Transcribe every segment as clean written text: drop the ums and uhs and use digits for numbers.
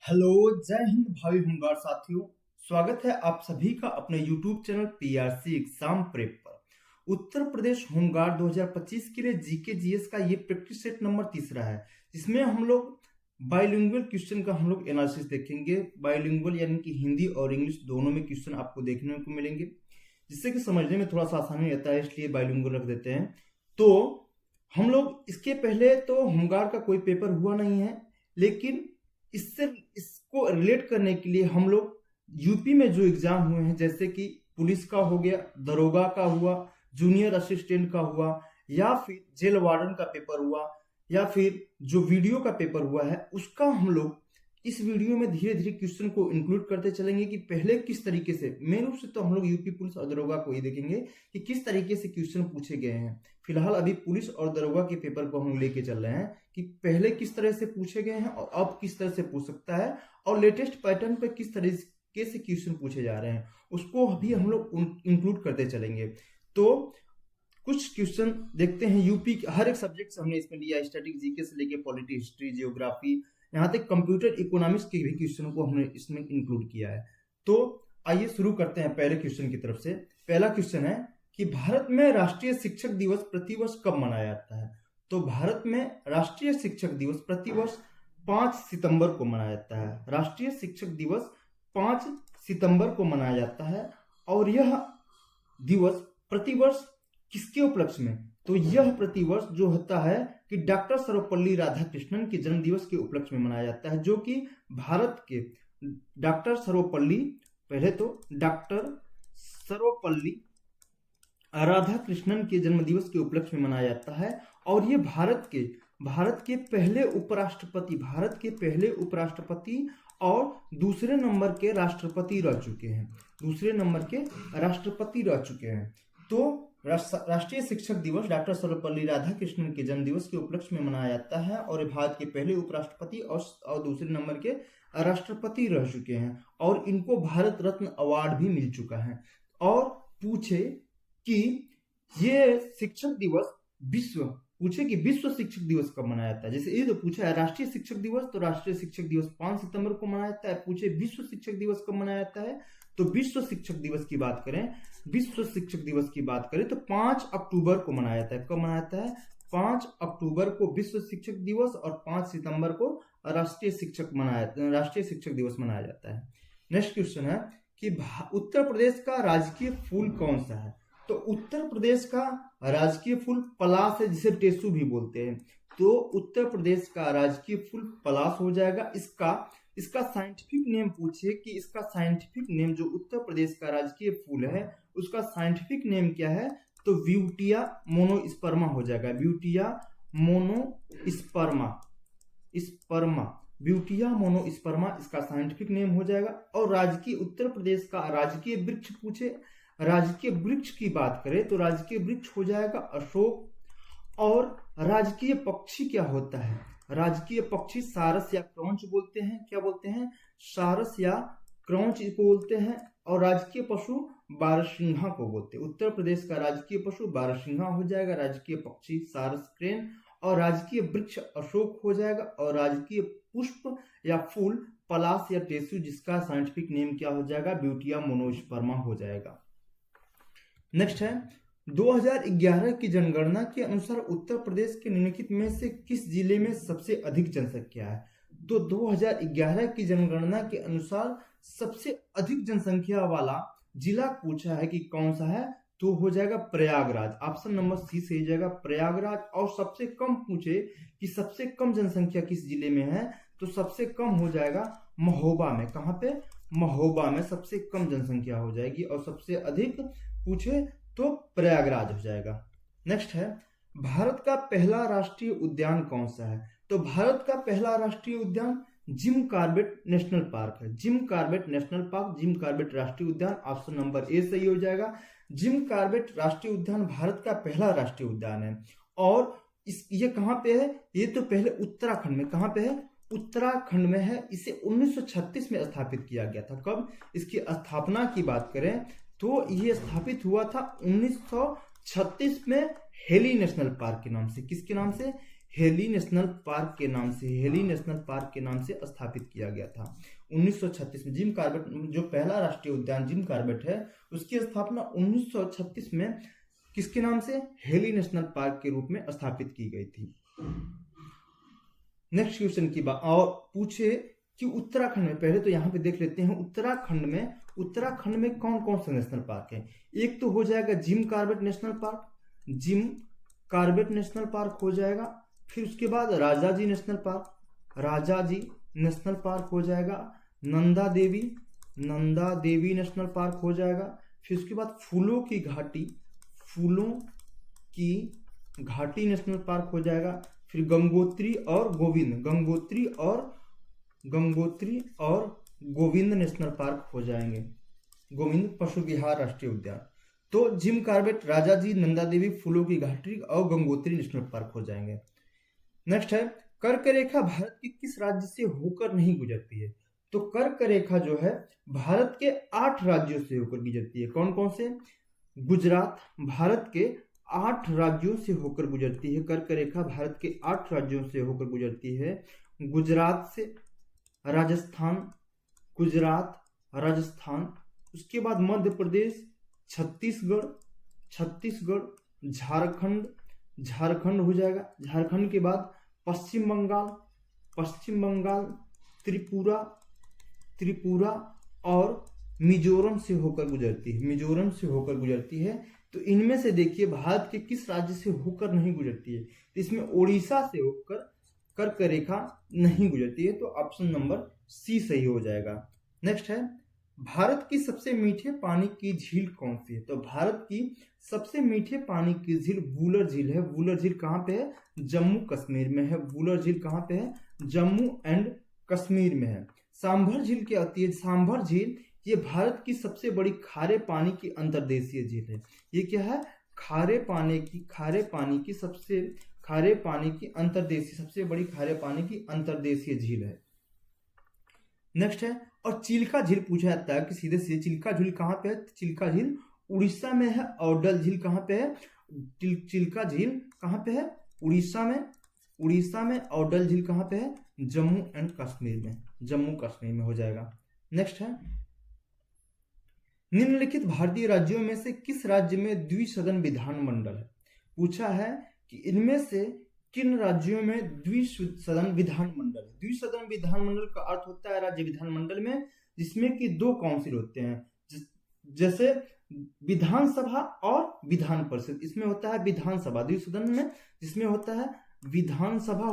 Hello, जय हिंद भाई home guard साथियों। स्वागत है आप सभी का अपने YouTube channel PRC exam prep पर। उत्तर प्रदेश होमगार्ड 2025 के लिए जीके जीएस का ये प्रैक्टिस सेट नंबर तीसरा है, जिसमें हम लोग बाइलिंगुअल क्वेश्चन का हम लोग एनालिसिस देखेंगे। बाइलिंगुअल यानी कि हिंदी और इंग्लिश दोनों में क्वेश्चन आपको देखने को मिलेंगे, जिससे कि समझने में थोड़ा सा आसानी रहता है, इसलिए बाइलिंगुअल रख देते हैं। तो हम लोग इसके पहले तो होमगार्ड का कोई पेपर हुआ नहीं है, लेकिन इसको रिलेट करने के लिए हम लोग यूपी में जो एग्जाम हुए हैं, जैसे कि पुलिस का हो गया, दरोगा का हुआ, जूनियर असिस्टेंट का हुआ, या फिर जेल वार्डन का पेपर हुआ, या फिर जो वीडियो का पेपर हुआ है, उसका हम लोग इस वीडियो में धीरे धीरे क्वेश्चन को इंक्लूड करते चलेंगे कि पहले किस तरीके से, मेन रूप से तो हम लोग यूपी पुलिस और दरोगा को ही देखेंगे कि किस तरीके से क्वेश्चन पूछे गए हैं। फिलहाल अभी पुलिस और दरोगा के पेपर को हम लेके चल रहे हैं कि पहले किस तरह से पूछे गए हैं और अब किस तरह से पूछ सकता है, और लेटेस्ट पैटर्न पे किस तरीके से क्वेश्चन पूछे जा रहे हैं, उसको भी हम लोग इंक्लूड करते चलेंगे। तो कुछ क्वेश्चन देखते हैं यूपी के हर एक सब्जेक्ट से हमने इसमें लिया, स्टैटिक जीके से लेके पॉलिटी, हिस्ट्री, जियोग्राफी, यहाँ तक कंप्यूटर इकोनॉमिक्स के भी क्वेश्चन को हमने इसमें इंक्लूड किया है। तो आइए शुरू करते हैं पहले क्वेश्चन की तरफ से। पहला क्वेश्चन है कि भारत में राष्ट्रीय शिक्षक दिवस प्रतिवर्ष कब मनाया जाता है। तो भारत में राष्ट्रीय शिक्षक दिवस प्रतिवर्ष 5 सितंबर को मनाया जाता है। राष्ट्रीय शिक्षक दिवस 5 सितंबर को मनाया जाता है, और यह दिवस प्रतिवर्ष किसके उपलक्ष्य में? तो यह प्रतिवर्ष जो होता है कि डॉक्टर सर्वपल्ली राधाकृष्णन के जन्म दिवस के उपलक्ष्य में मनाया जाता है, जो कि भारत के डॉक्टर सर्वपल्ली, पहले तो डॉक्टर सर्वपल्ली राधाकृष्णन के जन्म दिवस के उपलक्ष्य में मनाया जाता है। और ये भारत के पहले उपराष्ट्रपति और दूसरे नंबर के राष्ट्रपति रह चुके हैं। तो राष्ट्रीय शिक्षक दिवस डॉक्टर सर्वपल्ली राधाकृष्णन के जन्म दिवस के उपलक्ष्य में मनाया जाता है, और भारत के पहले उपराष्ट्रपति और दूसरे नंबर के राष्ट्रपति रह चुके हैं, और इनको भारत रत्न अवार्ड भी मिल चुका है। और पूछे कि विश्व शिक्षक दिवस कब मनाया जाता है। जैसे ये तो पूछा है राष्ट्रीय शिक्षक दिवस, तो राष्ट्रीय शिक्षक दिवस 5 सितंबर को मनाया जाता है। पूछे विश्व शिक्षक दिवस कब मनाया जाता है, तो विश्व शिक्षक दिवस की बात करें तो 5 अक्टूबर को मनाया जाता है। कब मनाया जाता है? 5 अक्टूबर को विश्व शिक्षक दिवस, और 5 सितंबर को राष्ट्रीय शिक्षक दिवस मनाया जाता है। नेक्स्ट क्वेश्चन है कि उत्तर प्रदेश का राजकीय फूल कौन सा है। तो उत्तर प्रदेश का राजकीय फूल पलाश है, जिसे टेसू भी बोलते हैं। तो उत्तर प्रदेश का राजकीय फूल पलाश हो जाएगा। इसका साइंटिफिक नेम पूछिए कि इसका साइंटिफिक नेम, जो उत्तर प्रदेश का राजकीय फूल है उसका साइंटिफिक नेम क्या है, तो ब्यूटिया मोनोस्पर्मा हो जाएगा। ब्यूटिया मोनोस्पर्मा इसका साइंटिफिक नेम हो जाएगा। और उत्तर प्रदेश का राजकीय वृक्ष पूछे, राजकीय वृक्ष की बात करें तो राजकीय वृक्ष हो जाएगा अशोक। और राजकीय पक्षी क्या होता है? राजकीय पक्षी सारस या क्रौंच बोलते हैं। क्या बोलते हैं? सारस या क्रौंच को बोलते हैं। और राजकीय पशु बारहसिंघा को बोलते हैं। उत्तर प्रदेश का राजकीय पशु बारहसिंघा हो जाएगा, राजकीय पक्षी सारस क्रेन, और राजकीय वृक्ष अशोक हो जाएगा। और राजकीय पुष्प या फूल पलाश या टेसू, जिसका साइंटिफिक नेम क्या हो जाएगा, ब्यूटिया मोनोस्पर्मा हो जाएगा। नेक्स्ट है 2011 की जनगणना के अनुसार उत्तर प्रदेश के निम्नलिखित में से किस जिले में सबसे अधिक जनसंख्या है। तो 2011 की जनगणना के अनुसार सबसे अधिक जनसंख्या वाला जिला पूछा है कि कौन सा है, तो हो जाएगा प्रयागराज। ऑप्शन नंबर सी से हो जाएगा प्रयागराज। और सबसे कम पूछे कि सबसे कम जनसंख्या किस जिले में है, तो सबसे कम हो जाएगा महोबा में। कहाँ पे? महोबा में सबसे कम जनसंख्या हो जाएगी। और सबसे अधिक पूछे तो प्रयागराज हो जाएगा। नेक्स्ट है भारत का पहला राष्ट्रीय उद्यान कौन सा है। तो भारत का पहला राष्ट्रीय उद्यान जिम कॉर्बेट नेशनल पार्क है। जिम कॉर्बेट राष्ट्रीय उद्यान, ऑप्शन नंबर ए सही हो जाएगा। जिम कॉर्बेट राष्ट्रीय उद्यान भारत का पहला राष्ट्रीय उद्यान है। और ये कहाँ पे है? ये तो पहले उत्तराखंड में। कहाँ पे है? उत्तराखंड में है। इसे 1936 में स्थापित किया गया था। कब? इसकी स्थापना की बात करें तो ये स्थापित हुआ था 1936 में, हेली नेशनल पार्क के नाम से। किसके नाम से? हेली नेशनल पार्क के नाम से, हेली नेशनल पार्क के नाम से स्थापित किया गया था 1936 में। जिम कॉर्बेट जो पहला राष्ट्रीय उद्यान जिम कॉर्बेट है, उसकी स्थापना 1936 में किसके नाम से, हेली नेशनल पार्क के रूप में स्थापित की गई थी। नेक्स्ट क्वेश्चन की बात और पूछे कि उत्तराखंड में, पहले तो यहाँ पे देख लेते हैं उत्तराखंड में कौन कौन से नेशनल पार्क है। एक तो हो जाएगा Jim Corbett national park, Jim Corbett national park हो जाएगा। फिर उसके बाद Rajaji national park, Rajaji national park हो जाएगा। नंदा देवी नेशनल पार्क हो जाएगा। फिर उसके बाद फूलों की घाटी नेशनल पार्क हो जाएगा। फिर गंगोत्री और गोविंद नेशनल पार्क हो जाएंगे, गोविंद पशु विहार राष्ट्रीय उद्यान। तो जिम कॉर्बेट, राजाजी, नंदा देवी, फूलों की घाटी और गंगोत्री नेशनल पार्क हो जाएंगे। नेक्स्ट है, कर्क रेखा भारत के किस राज्य से होकर नहीं गुजरती है। तो कर्क रेखा जो है भारत के 8 राज्यों से होकर गुजरती है। कौन कौन से, गुजरात भारत के 8 राज्यों से होकर गुजरती है। कर्क रेखा भारत के 8 राज्यों से होकर गुजरती है। गुजरात से राजस्थान, उसके बाद मध्य प्रदेश, छत्तीसगढ़, झारखंड हो जाएगा। झारखंड के बाद पश्चिम बंगाल, त्रिपुरा और मिजोरम से होकर गुजरती है। तो इनमें से देखिए भारत के किस राज्य से होकर नहीं गुजरती है। तो इसमें ओडिशा से होकर कर्क रेखा नहीं गुजरती है। तो ऑप्शन नंबर सी सही हो जाएगा। नेक्स्ट है, भारत की सबसे मीठे पानी की झील कौन सी है। तो भारत की सबसे मीठे पानी की झील वुलर झील है। वुलर झील कहाँ पे है, जम्मू कश्मीर में है। वुलर झील कहाँ पे है, जम्मू एंड कश्मीर में है। सांभर झील क्या होती है, सांभर झील ये भारत की सबसे बड़ी खारे पानी की अंतर्देशीय झील है। ये क्या है, सबसे बड़ी खारे पानी की अंतर्देशीय झील है। नेक्स्ट है, और चिल्का झील पूछा जाता है कि सीधे सीधे चिल्का झील कहाँ पे है। चिल्का झील उड़ीसा में है। और डल झील कहाँ पे है, चिल्का झील कहाँ पे है, उड़ीसा में। और डल झील कहाँ पे है, जम्मू कश्मीर में हो जाएगा। नेक्स्ट है, निम्नलिखित भारतीय राज्यों में से किस राज्य में द्विसदन विधानमंडल है। पूछा है कि इनमें से किन राज्यों में द्विसदन विधानमंडल है। द्विसदन विधानमंडल का अर्थ होता है राज्य विधानमंडल में जिसमें कि 2 काउंसिल होते हैं, जैसे विधानसभा और विधान परिषद। इसमें होता है विधानसभा द्विसदन में, जिसमें होता है विधानसभा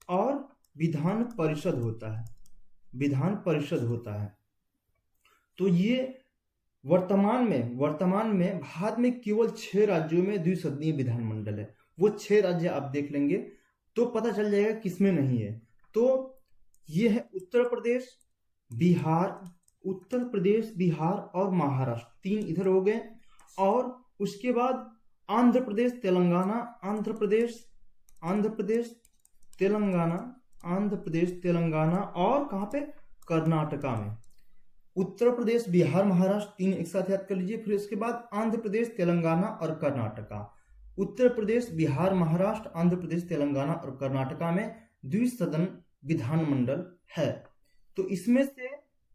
और विधान परिषद होता है। तो ये वर्तमान में भारत में केवल 6 राज्यों में द्विसदनीय विधानमंडल है। वो 6 राज्य आप देख लेंगे तो पता चल जाएगा किसमें नहीं है। तो ये है उत्तर प्रदेश, बिहार और महाराष्ट्र, 3 इधर हो गए। और उसके बाद आंध्र प्रदेश, तेलंगाना और कहाँ पे, कर्नाटका में। उत्तर प्रदेश, बिहार, महाराष्ट्र 3 एक साथ याद कर लीजिए। फिर उसके बाद आंध्र प्रदेश, तेलंगाना और कर्नाटका। उत्तर प्रदेश, बिहार, महाराष्ट्र, आंध्र प्रदेश, तेलंगाना और कर्नाटका में द्विसदन विधानमंडल है। तो इसमें से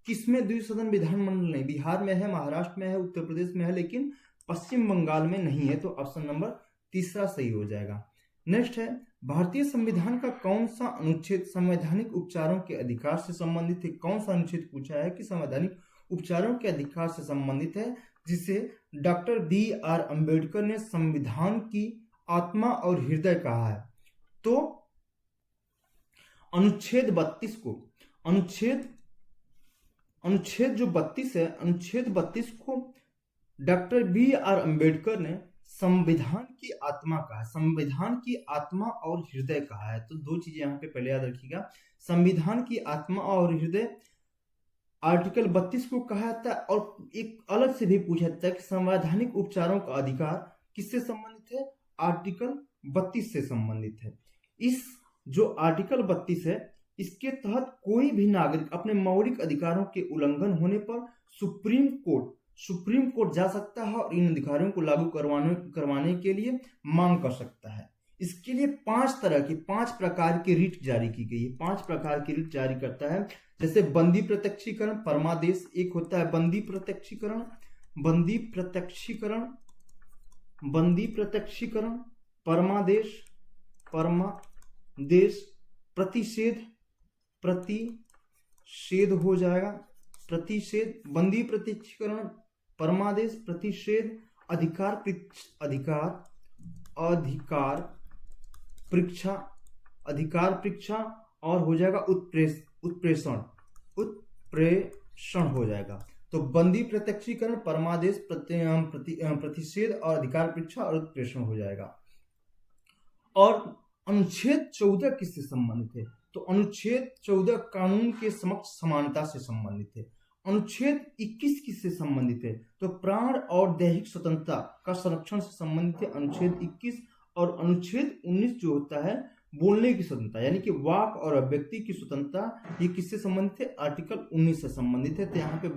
किसमें द्विसदन विधानमंडल नहीं, बिहार में है, महाराष्ट्र में है, उत्तर प्रदेश में है, लेकिन पश्चिम बंगाल में नहीं है। तो ऑप्शन नंबर 3 सही हो जाएगा। नेक्स्ट है, भारतीय संविधान का कौन सा अनुच्छेद संवैधानिक उपचारों के अधिकार से संबंधित है। कौन सा अनुच्छेद पूछा है कि संवैधानिक उपचारों के अधिकार से संबंधित है, जिसे डॉक्टर BR अम्बेडकर ने संविधान की आत्मा और हृदय कहा है। तो अनुच्छेद 32 को, अनुच्छेद जो 32 है, अनुच्छेद 32 को डॉक्टर BR अम्बेडकर ने संविधान की आत्मा कहा है, संविधान की आत्मा और हृदय कहा है। तो 2 चीजें यहाँ पे पहले याद रखिएगा, संविधान की आत्मा और हृदय आर्टिकल 32 को कहा जाता है। और एक अलग से भी पूछा जाता है कि संवैधानिक उपचारों का अधिकार किससे संबंधित है, आर्टिकल 32 से संबंधित है। इस जो आर्टिकल 32 है, इसके तहत कोई भी नागरिक अपने मौलिक अधिकारों के उल्लंघन होने पर सुप्रीम कोर्ट सुप्रीम कोर्ट जा सकता है और इन अधिकारों को लागू करवाने के लिए मांग कर सकता है। इसके लिए 5 प्रकार की रिट जारी की गई है। 5 प्रकार की रिट जारी करता है, जैसे बंदी प्रत्यक्षीकरण, परमादेश, एक होता है बंदी प्रत्यक्षीकरण, परमादेश, प्रतिषेध हो जाएगा, प्रतिषेध, बंदी प्रत्यक्षीकरण, परमादेश, प्रतिषेध, अधिकार परीक्षा और हो जाएगा उत्प्रेषण हो जाएगा। तो बंदी प्रत्यक्षीकरण, परमादेश, प्रतिषेध और अधिकार परीक्षा और उत्प्रेषण हो जाएगा। और अनुच्छेद 14 किससे संबंधित है? तो अनुच्छेद 14 कानून के समक्ष समानता से संबंधित है। अनुच्छेद 21 किससे संबंधित है? तो प्राण और दैहिक स्वतंत्रता का संरक्षण से संबंधित है अनुच्छेद 21। और अनुच्छेद 19 जो होता है बोलने की स्वतंत्रता, यानी कि वाक और अभिव्यक्ति की स्वतंत्रता, ये किससे संबंधित है? आर्टिकल 19 से संबंधित है। तो यहाँ पे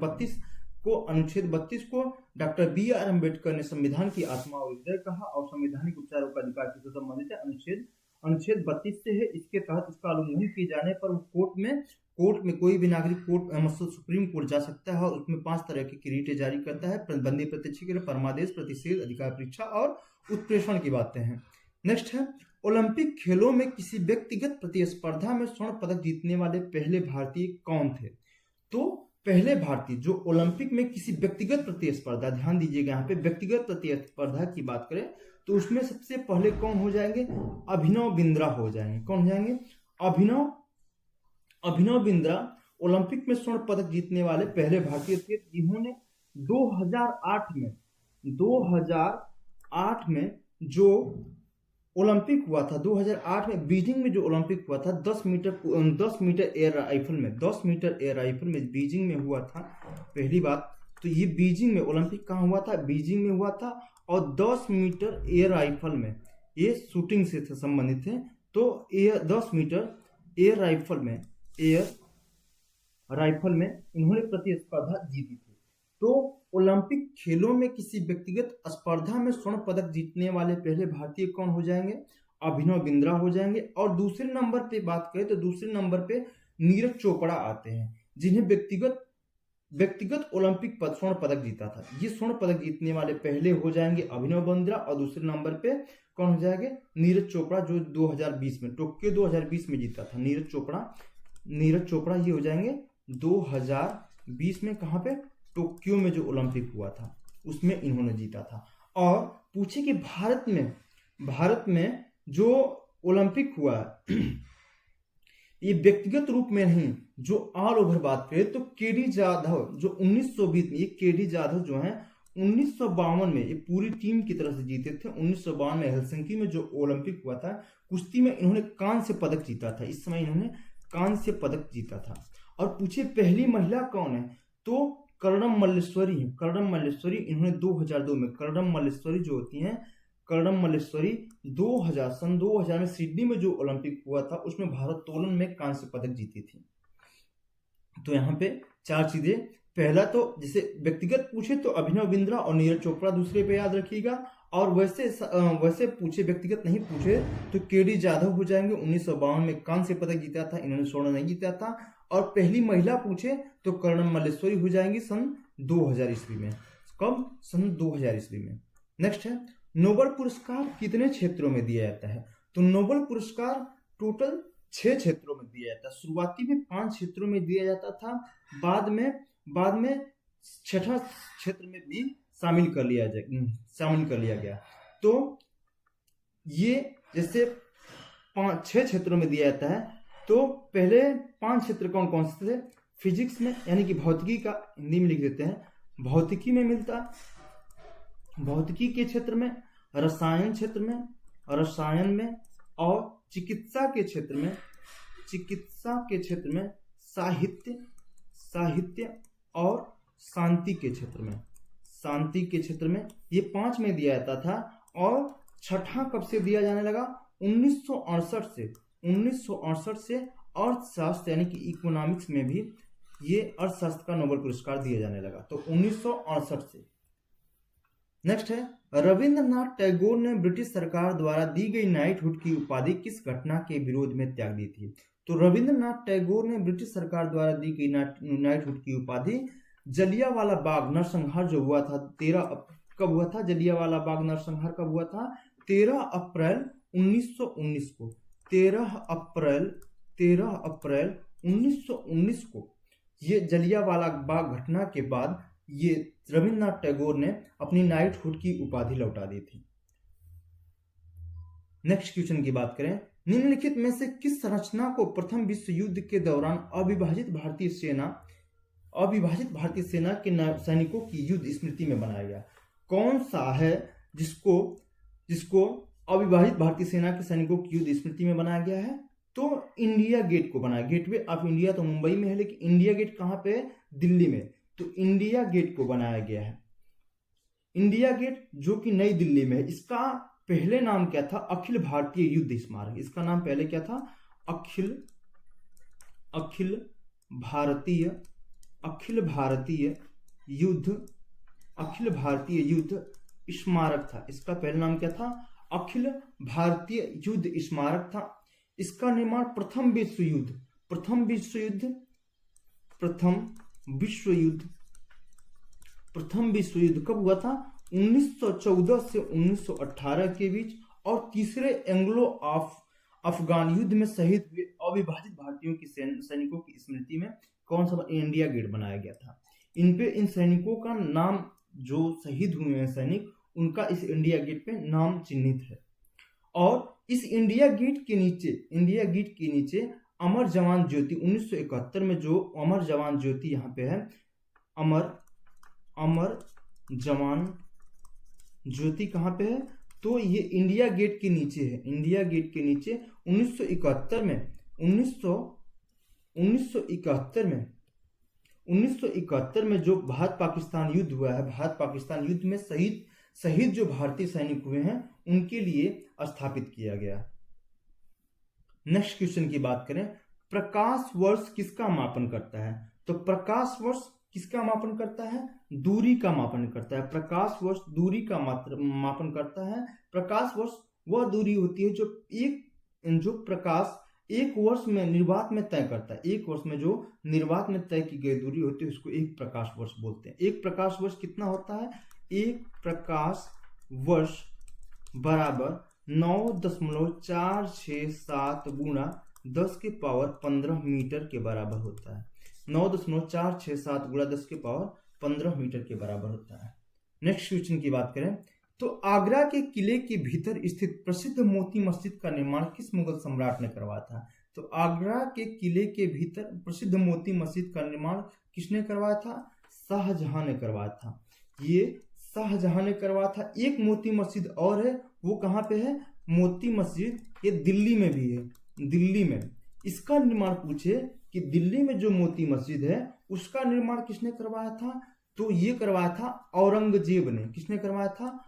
अनुच्छेद 32 को डॉक्टर BR अम्बेडकर ने संविधान की आत्मा और हृदय कहा और संवैधानिक उपचारों का अधिकार किससे संबंधित है? अनुच्छेद 32 से है। इसके तहत इसका उल्लंघन किए जाने पर कोर्ट में कोई भी नागरिक सुप्रीम कोर्ट जा सकता है और उसमें 5 तरह की रिटें जारी करता है। बंदी प्रत्यक्षीकरण, परमादेश, प्रतिषेध, अधिकार परीक्षा और उत्प्रेषण की बातें हैं। नेक्स्ट है, ओलंपिक खेलों में किसी व्यक्तिगत प्रतिस्पर्धा में स्वर्ण पदक जीतने वाले पहले भारतीय कौन थे? तो पहले भारतीय जो ओलंपिक में किसी व्यक्तिगत प्रतिस्पर्धा, ध्यान दीजिएगा यहाँ पे व्यक्तिगत प्रतिस्पर्धा की बात करें तो उसमें सबसे पहले कौन हो जाएंगे? अभिनव बिंद्रा हो जाएंगे। कौन हो जाएंगे? अभिनव बिंद्रा ओलंपिक में स्वर्ण पदक जीतने वाले पहले भारतीय थे, जिन्होंने 2008 में जो ओलंपिक हुआ था, 2008 में बीजिंग में जो ओलंपिक हुआ था 10 मीटर एयर राइफल में बीजिंग में हुआ था। पहली बात तो ये बीजिंग में ओलंपिक कहाँ हुआ था? बीजिंग में हुआ था। और 10 मीटर एयर राइफल में ये शूटिंग से संबंधित है। तो 10 मीटर एयर राइफल में इन्होंने प्रतिस्पर्धा जीती थी। तो ओलंपिक खेलों में किसी व्यक्तिगत स्पर्धा में स्वर्ण पदक जीतने वाले पहले भारतीय कौन हो जाएंगे? अभिनव बिंद्रा हो जाएंगे। और दूसरे नंबर पे बात करें तो दूसरे नंबर पे नीरज चोपड़ा आते हैं, जिन्हें व्यक्तिगत ओलंपिक स्वर्ण पदक जीता था। ये स्वर्ण पदक जीतने वाले पहले हो जाएंगे अभिनव बिंद्रा। और दूसरे नंबर पे कौन हो जाएंगे? नीरज चोपड़ा, जो 2020 में टोक्यो 2020 में जीता था। नीरज चोपड़ा ये हो जाएंगे 2020 में, कहाँ पे? टोक्यो में जो ओलंपिक हुआ था उसमें इन्होंने जीता था। और पूछे कि भारत में जो ओलंपिक हुआ ये व्यक्तिगत रूप में नहीं, जो ऑल ओवर बात करें तो केडी जाधव जो 1920 में, ये केडी जाधव जो हैं 1952 में ये पूरी टीम की तरफ से जीते थे। 1952 में हेलसिंकी में जो ओलंपिक हुआ था, कुश्ती में इन्होंने कांस्य पदक जीता था। इस समय इन्होंने कांस्य पदक जीता था। और पूछे पहली महिला कौन है? तो कर्णम मल्लेश्वरी इन्होंने 2002 में, कर्णम मल्लेश्वरी जो होती हैं, कर्णम मल्लेश्वरी 2000 में सिडनी में जो ओलंपिक हुआ था उसमें भारोत्तोलन में कांस्य पदक जीती थी। तो यहाँ पे 4 चीजें, पहला तो जैसे व्यक्तिगत पूछे तो अभिनव बिंद्रा और नीरज चोपड़ा दूसरे पे याद रखिएगा। और वैसे पूछे, व्यक्तिगत नहीं पूछे तो केडी जाधव हो जाएंगे, 1952 में कांस्य पदक जीता था, इन्होंने स्वर्ण नहीं जीता था। और पहली महिला पूछे तो कर्णम मल्लेश्वरी हो जाएंगी सन 2000 ईस्वी में। कब? सन 2000 ईस्वी में। नेक्स्ट है, नोबेल पुरस्कार कितने क्षेत्रों में दिया जाता है? तो नोबेल पुरस्कार टोटल 6 क्षेत्रों में दिया जाता है। शुरुआती में 5 क्षेत्रों में दिया जाता था, बाद में 6ठा क्षेत्र में भी शामिल कर लिया गया। तो ये जैसे 6 क्षेत्रों में दिया जाता है। तो पहले 5 क्षेत्र कौन कौन से थे? फिजिक्स में, यानी कि भौतिकी का हिंदी में लिख देते हैं, भौतिकी में मिलता, भौतिकी के क्षेत्र में, रसायन में, और चिकित्सा के क्षेत्र में, साहित्य और शांति के क्षेत्र में, ये 5 में दिया जाता था। और 6ठा कब से दिया जाने लगा? 1968 से अर्थशास्त्र यानी कि इकोनॉमिक्स में भी ये अर्थशास्त्र का नोबेल पुरस्कार दिया जाने लगा, तो 1968 से। नेक्स्ट है, रविंद्रनाथ टैगोर ने ब्रिटिश सरकार द्वारा दी गई नाइटहुड की उपाधि किस घटना के विरोध में त्याग दी थी? तो रविंद्रनाथ टैगोर ने ब्रिटिश सरकार द्वारा दी गई नाइटहुड की उपाधि जलियांवाला बाग नरसंहार जो हुआ था कब हुआ था? जलियांवाला बाग नरसंहार कब हुआ था? 13 अप्रैल 1919 को। 13 अप्रैल 1919 को ये जलियांवाला बाग घटना के बाद ये रविंद्रनाथ टैगोर ने अपनी नाइटहुड की उपाधि लौटा दी थी। नेक्स्ट क्वेश्चन की बात करें, निम्नलिखित में से किस संरचना को प्रथम विश्व युद्ध के दौरान अविभाजित भारतीय सेना के सैनिकों की युद्ध स्मृति में बनाया गया? कौन सा है जिसको अविभाजित भारतीय सेना के सैनिकों की युद्ध स्मृति में बनाया गया है? तो इंडिया गेट को बनाया। गेटवे ऑफ इंडिया तो मुंबई में है, लेकिन इंडिया गेट कहां पे है? दिल्ली में। तो इंडिया गेट को बनाया गया है। इंडिया गेट जो कि नई दिल्ली में है, इसका पहले नाम क्या था? अखिल भारतीय युद्ध स्मारक। इसका नाम पहले क्या था? अखिल भारतीय युद्ध स्मारक था। इसका पहला नाम क्या था? अखिल भारतीय युद्ध स्मारक था। इसका निर्माण प्रथम विश्व युद्ध कब हुआ था? 1914 से 1918 के बीच, और तीसरे एंग्लो अफगान युद्ध में शहीद हुए अविभाजित भारतीयों की सैनिकों की स्मृति में कौन सा इंडिया गेट बनाया गया था? इन सैनिकों का नाम, जो शहीद हुए हैं सैनिक, उनका इस इंडिया गेट पे नाम चिन्हित है। और इस इंडिया गेट के नीचे अमर जवान ज्योति 1971 में जो अमर जवान ज्योति यहाँ पे है, अमर जवान ज्योति कहाँ पे है? तो ये इंडिया गेट के नीचे है। इंडिया गेट के नीचे 1971 में जो भारत पाकिस्तान युद्ध हुआ है, भारत पाकिस्तान युद्ध में शहीद जो भारतीय सैनिक हुए हैं, उनके लिए स्थापित किया गया। नेक्स्ट क्वेश्चन की बात करें, प्रकाश वर्ष किसका मापन करता है? तो प्रकाश वर्ष किसका मापन करता है? दूरी का मापन करता है। प्रकाश वर्ष दूरी का मापन करता है। प्रकाश वर्ष वह दूरी होती है जो प्रकाश एक वर्ष में निर्वात में तय करता है। एक वर्ष में जो निर्वात में तय की गई दूरी होती है, उसको एक प्रकाश वर्ष बोलते हैं। एक प्रकाश वर्ष कितना होता है? एक प्रकाश वर्ष बराबर 9.467 गुणा 10 के पावर 15 मीटर के बराबर होता है। 9.467 गुणा 10 के पावर 15 मीटर के बराबर होता है। नेक्स्ट क्वेश्चन की बात करें, तो आगरा के किले के भीतर स्थित प्रसिद्ध मोती मस्जिद का निर्माण किस मुगल सम्राट ने करवाया था? तो आगरा के किले के भीतर प्रसिद्ध मोती मस्जिद का निर्माण किसने करवाया था? शाहजहां ने करवाया था। ये शाहजहां ने करवाया था। एक मोती मस्जिद और है, वो कहाँ पे है? मोती मस्जिद ये दिल्ली में भी है। दिल्ली में इसका निर्माण पूछे कि दिल्ली में जो मोती मस्जिद है उसका निर्माण किसने करवाया था? तो ये करवाया था औरंगजेब ने। किसने करवाया था?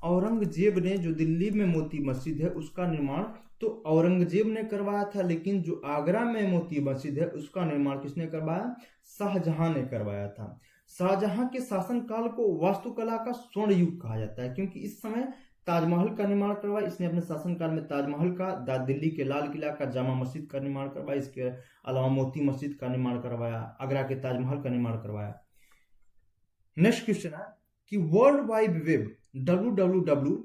औरंगजेब ने। जो दिल्ली में मोती मस्जिद है उसका निर्माण तो औरंगजेब ने करवाया था, लेकिन जो आगरा में मोती मस्जिद है उसका निर्माण किसने करवाया? शाहजहां ने करवाया था। शाहजहां के शासनकाल को वास्तुकला का स्वर्ण युग कहा जाता है, क्योंकि इस समय ताजमहल का निर्माण करवाया इसने अपने शासनकाल में। ताजमहल का, दिल्ली के लाल किला का, जामा मस्जिद का निर्माण करवाया, इसके अलावा मोती मस्जिद का निर्माण करवाया, आगरा के ताजमहल का निर्माण करवाया। नेक्स्ट क्वेश्चन है कि वर्ल्ड वाइड वेब WWW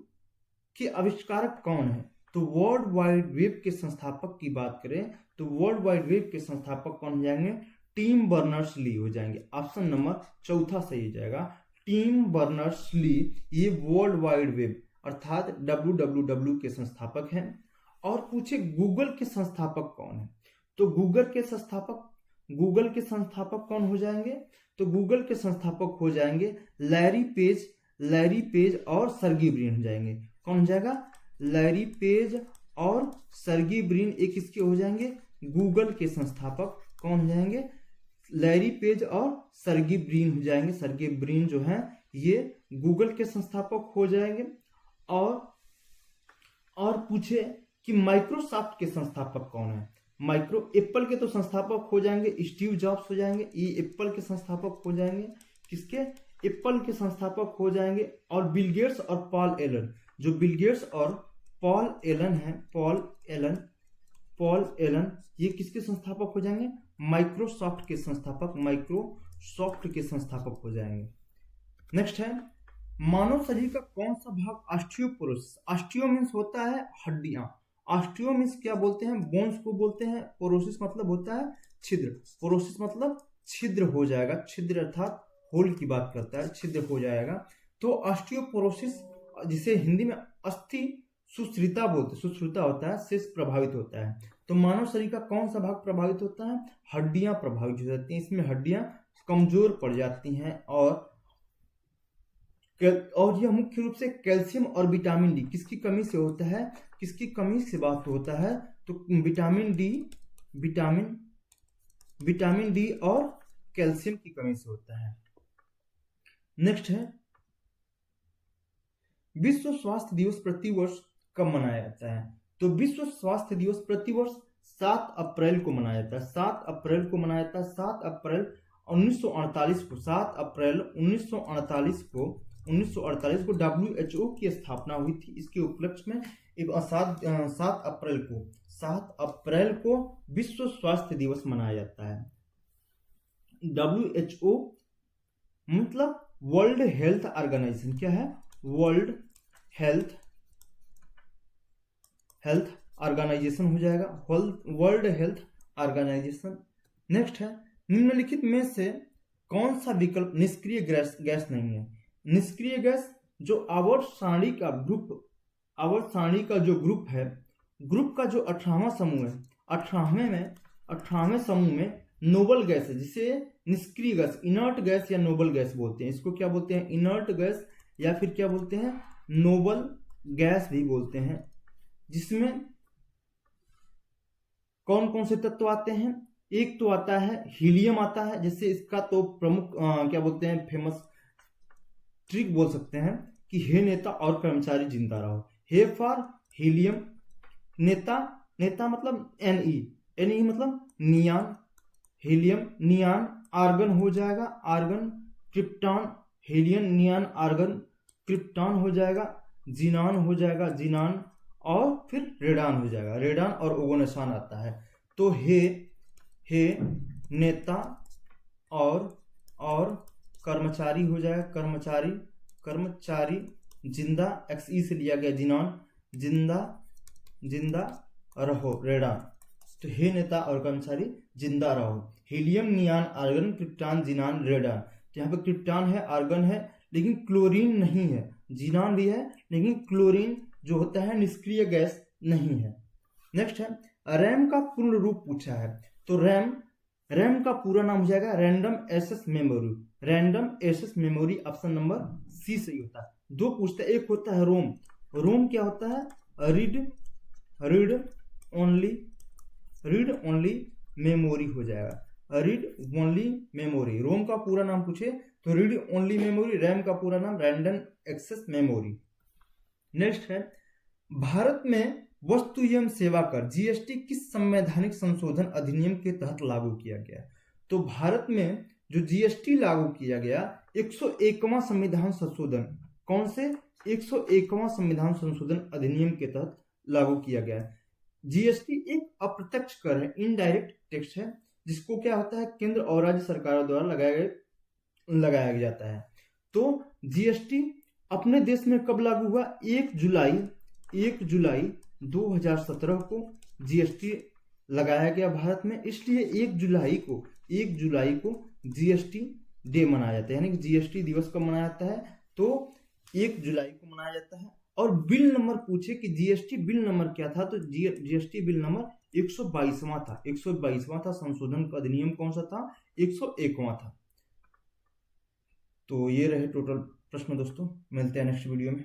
के आविष्कारक कौन है? तो वर्ल्ड वाइड वेब के संस्थापक की बात करें तो वर्ल्ड वाइड वेब के संस्थापक कौन हो जाएंगे? टिम बर्नर्स-ली हो जाएंगे। ऑप्शन नंबर चौथा सही हो जाएगा, टिम बर्नर्स-ली। ये वर्ल्ड वाइड वेब अर्थात WWW के संस्थापक हैं। और पूछे गूगल के संस्थापक कौन है? तो गूगल के संस्थापक कौन हो जाएंगे? तो गूगल के संस्थापक हो जाएंगे लैरी पेज और सर्गी ब्रिन हो जाएंगे। कौन हो जाएगा? लैरी पेज और सर्गी ब्रिन एक इसके हो जाएंगे गूगल के संस्थापक। कौन हो जाएंगे? लैरी पेज और सर्गी ब्रिन हो जाएंगे। सर्गी ब्रिन जो है ये गूगल के संस्थापक हो जाएंगे। और पूछे कि माइक्रोसॉफ्ट के संस्थापक कौन है? माइक्रो। एप्पल के तो संस्थापक हो जाएंगे स्टीव जॉब्स हो जाएंगे, ये एप्पल के संस्थापक हो जाएंगे। किसके? एप्पल के संस्थापक हो जाएंगे। और बिल गेट्स और पॉल एलन, जो बिल गेट्स और पॉल एलन है, पॉल एलन ये किसके संस्थापक हो जाएंगे? माइक्रोसॉफ्ट के संस्थापक, माइक्रोसॉफ्ट के संस्थापक हो जाएंगे। नेक्स्ट है, मानव शरीर का कौन सा भाग ऑस्टियोपोरोसिस? ऑस्टियो मीन्स होता है हड्डियां, ऑस्टियो मीन्स क्या बोलते हैं? बोन्स को बोलते हैं। पोरोसिस मतलब होता है छिद्र, पोरोसिस मतलब छिद्र हो जाएगा, छिद्र अर्थात होल की बात करता है, छिद्र हो जाएगा। तो ऑस्टियोपोरोसिस जिसे हिंदी में अस्थि सुश्रिता बोलते, सुश्रुता होता है, से प्रभावित होता है। तो मानव शरीर का कौन सा भाग प्रभावित होता है? हड्डियां प्रभावित हो जाती हैं, इसमें हड्डियां कमजोर पड़ जाती हैं। और यह मुख्य रूप से कैल्शियम और विटामिन डी किसकी कमी से होता है? किसकी कमी से बात होता है? तो विटामिन डी और कैल्शियम की कमी से होता है। नेक्स्ट है, विश्व स्वास्थ्य दिवस प्रतिवर्ष कब मनाया जाता है? तो विश्व स्वास्थ्य दिवस प्रतिवर्ष 7 अप्रैल को मनाया जाता है, 7 अप्रैल को मनाया जाता है। 7 अप्रैल 1948 को, 7 अप्रैल 1948 को WHO की स्थापना हुई थी। इसके उपलक्ष्य में 7 अप्रैल को विश्व स्वास्थ्य दिवस मनाया जाता है। WHO मतलब वर्ल्ड हेल्थ ऑर्गेनाइजेशन, क्या है? वर्ल्ड हेल्थ ऑर्गेनाइजेशन हो जाएगा, वर्ल्ड हेल्थ ऑर्गेनाइजेशन। नेक्स्ट है, निम्नलिखित में से कौन सा विकल्प निष्क्रिय गैस नहीं है? निष्क्रिय गैस जो आवर्त सारणी का जो ग्रुप है, ग्रुप का जो 18वां समूह है, 18वें समूह में नोबल गैस है, जिसे निष्क्रिय गैस, इनर्ट गैस या नोबल गैस बोलते हैं। इसको क्या बोलते हैं? इनर्ट गैस या फिर क्या बोलते हैं? नोबल गैस भी बोलते हैं। जिसमें कौन कौन से तत्व आते हैं? एक तो आता है हीलियम आता है, जैसे इसका तो प्रमुख क्या बोलते हैं, फेमस ट्रिक बोल सकते हैं कि हे नेता और कर्मचारी जिंदा रहो। हे फॉर हीलियम, नेता मतलब Ne मतलब नियान, हीलियम नियान, आर्गन हो जाएगा, argon krypton, helium neon argon krypton हो जाएगा, जीनान हो जाएगा, जीनान, और फिर रेडान हो जाएगा, रेडान और ओगोनेसान आता है। तो हे नेता और कर्मचारी हो जाएगा, कर्मचारी जिंदा, XE से लिया गया जीनान, जिंदा रहो, रेडान। तो हे नेता और कर्मचारी जिंदा रहो, helium neon argon krypton xenon radon. तो यहाँ पे क्रिप्टॉन है, आर्गन है, लेकिन क्लोरीन नहीं है, जीनान भी है लेकिन क्लोरीन जो होता है निष्क्रिय गैस नहीं है। नेक्स्ट है, रैम का पूर्ण रूप पूछा है। तो रैम का पूरा नाम हो जाएगा random access memory, random access memory, option number C सही होता है। 2 पूछता है, एक होता है रोम क्या होता है? रीड ओनली मेमोरी हो जाएगा, रीड ओनली मेमोरी। रोम का पूरा नाम पूछे तो रीड ओनली मेमोरी, रैम का पूरा नाम रैंडम एक्सेस मेमोरी। नेक्स्ट है, भारत में वस्तु एवं सेवा कर GST किस संवैधानिक संशोधन अधिनियम के तहत लागू किया गया? तो भारत में जो GST लागू किया गया 101वां संविधान संशोधन, कौन से? 101वां संविधान संशोधन अधिनियम के तहत लागू किया गया। GST एक अप्रत्यक्ष कर है, इनडायरेक्ट टैक्स है, जिसको क्या होता है केंद्र और राज्य सरकारों द्वारा लगाया जाता है। तो GST अपने देश में कब लागू हुआ? 1 जुलाई 2017 को GST लगाया गया भारत में, इसलिए 1 जुलाई को GST डे मनाया जाता है, यानी कि GST दिवस कब मनाया जाता है? तो 1 जुलाई को मनाया जाता है। और बिल नंबर पूछे कि GST बिल नंबर क्या था? तो GST बिल नंबर 122वां था, 122वां था। संशोधन का अधिनियम कौन सा था? 101वां था। तो ये रहे टोटल प्रश्न दोस्तों, मिलते हैं नेक्स्ट वीडियो में।